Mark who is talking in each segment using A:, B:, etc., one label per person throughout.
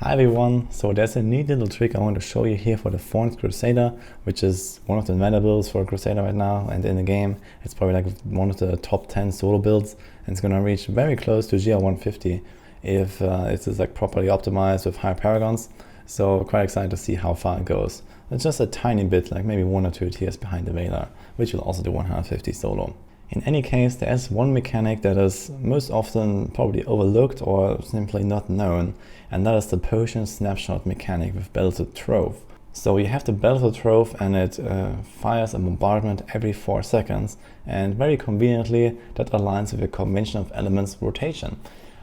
A: Hi everyone, so there's a neat little trick I want to show you here for the Thorns Crusader, which is one of the meta builds for Crusader right now, and in the game it's probably like one of the top 10 solo builds, and it's going to reach very close to GR 150 if it is like properly optimized with higher paragons. So quite excited to see how far it goes. It's just a tiny bit, like maybe 1 or 2 tiers behind the Veiler, which will also do 150 solo. In any case, there is one mechanic that is most often probably overlooked or simply not known, and that is the potion snapshot mechanic with Belted Trove. So you have the Belted Trove and it fires a bombardment every 4 seconds, and very conveniently that aligns with the convention of elements rotation.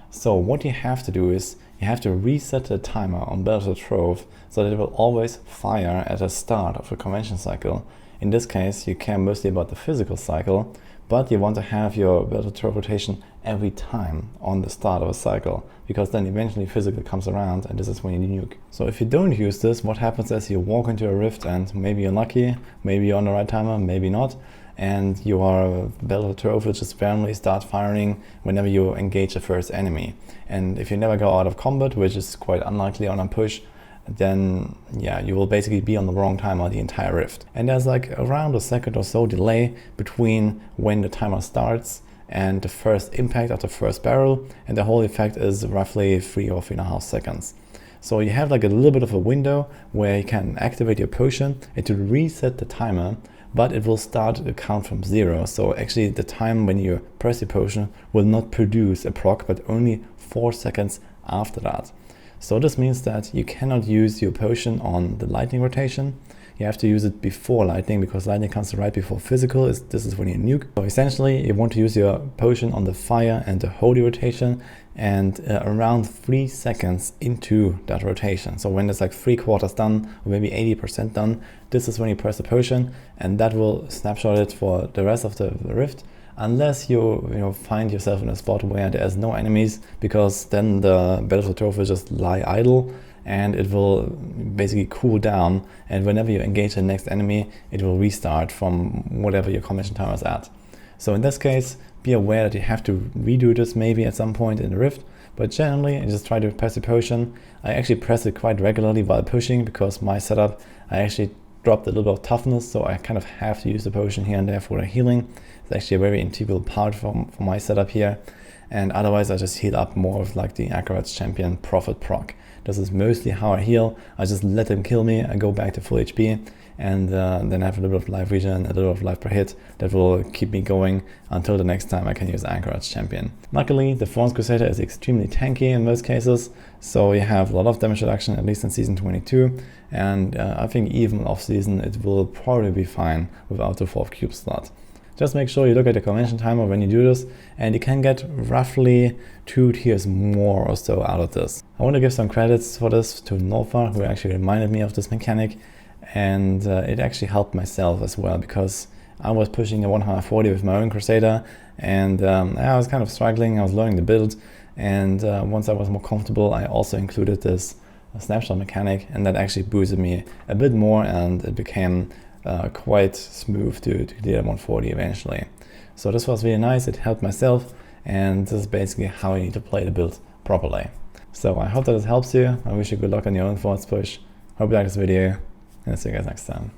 A: So what you have to do is you have to reset the timer on Belted Trove so that it will always fire at the start of the convention cycle. In this case, you care mostly about the physical cycle, but you want to have your Belted Trove rotation every time on the start of a cycle, because then eventually physical comes around and this is when you nuke. So if you don't use this, what happens is you walk into a rift and maybe you're lucky, maybe you're on the right timer, maybe not, and your Belted Trove will just randomly start firing whenever you engage the first enemy. And if you never go out of combat, which is quite unlikely on a push, then yeah, you will basically be on the wrong timer the entire rift. And there's like around a second or so delay between when the timer starts and the first impact of the first barrel, and the whole effect is roughly 3 or 3.5 seconds. So you have like a little bit of a window where you can activate your potion and to reset the timer, but it will start to count from 0. So actually the time when you press your potion will not produce a proc, but only 4 seconds after that. So this means that you cannot use your potion on the lightning rotation. You have to use it before lightning, because lightning comes right before physical. This is when you nuke. So essentially you want to use your potion on the fire and the holy rotation, and around 3 seconds into that rotation. So when it's like 3/4 done or maybe 80% done, this is when you press the potion, and that will snapshot it for the rest of the rift. Unless you find yourself in a spot where there's no enemies, because then the Belted Trove will just lie idle and it will basically cool down, and whenever you engage the next enemy it will restart from whatever your convention timer is at. So in this case, be aware that you have to redo this maybe at some point in the rift, but generally I just try to press the potion. I actually press it quite regularly while pushing, because my setup, I actually dropped a little bit of toughness, so I kind of have to use the potion here and there for the healing. It's actually a very integral part for my setup here, and otherwise I just heal up more of like the Akarat's champion Prophet proc. This is mostly how I heal. I just let them kill me, I go back to full HP, and then I have a little bit of life regen, a little bit of life per hit that will keep me going until the next time I can use Akarat's champion. Luckily, the Thorns Crusader is extremely tanky in most cases, so you have a lot of damage reduction, at least in season 22, and I think even off season it will probably be fine without the 4th cube slot. Just make sure you look at the convention timer when you do this, and you can get roughly 2 tiers more or so out of this. I want to give some credits for this to Nova, who actually reminded me of this mechanic, and it actually helped myself as well, because I was pushing a 140 with my own Crusader, and I was kind of struggling. I was learning the build, and once I was more comfortable I also included this snapshot mechanic, and that actually boosted me a bit more, and it became quite smooth to clear 140 eventually. So this was really nice, it helped myself, and this is basically how you need to play the build properly. So I hope that it helps you. I wish you good luck on your own Thorns push. Hope you like this video, and I'll see you guys next time.